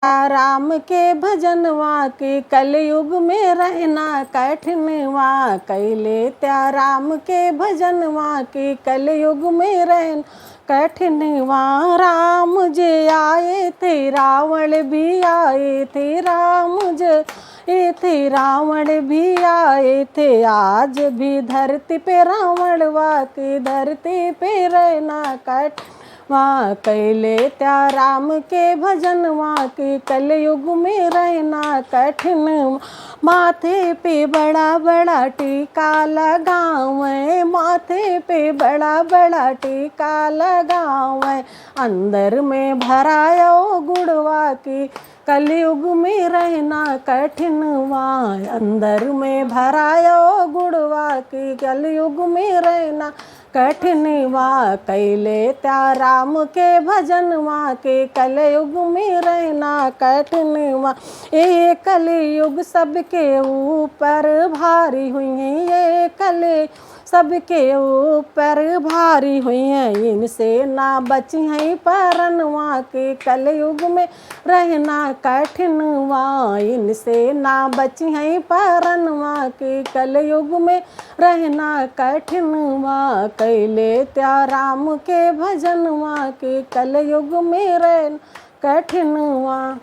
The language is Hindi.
राम के भजनवा के कलयुग में रहना कठिनवा कैले त्या राम के भजनवा के कलयुग में रहना कठिनवा। राम जे आए थे रावण भी आए थे, राम जे थे रावण भी आए थे। आज भी धरती पे रावण वाके धरती पे रहना कठिन वहाँ कैले त्या राम के भजन वहाँ के कलयुग में रहना कठिन। माथे पे बड़ा बड़ा टीका लगावे, माथे पे बड़ा बड़ा टीका लगावे। अंदर में भरायो गुड़वा की कलयुग में रहना कठिन वहाँ, अंदर में भरायो गुड़वा की कलयुग में रहना कठिन वहाँ कैले त्या राम के भजन वहाँ के कलयुग में रहना कठिन वहाँ। ये कलयुग सबके ऊपर भारी हुई है, ये कल सबके ऊपर भारी हुई है। इनसे ना बची हैं परन वहाँ के कलयुग में रहना कठिन वहाँ, इनसे ना बची हैं परन वहाँ के कलयुग में रहना कठिन वहाँ कैले त्या राम के भजन वहाँ के कलयुग में रहना कठिन वहाँ।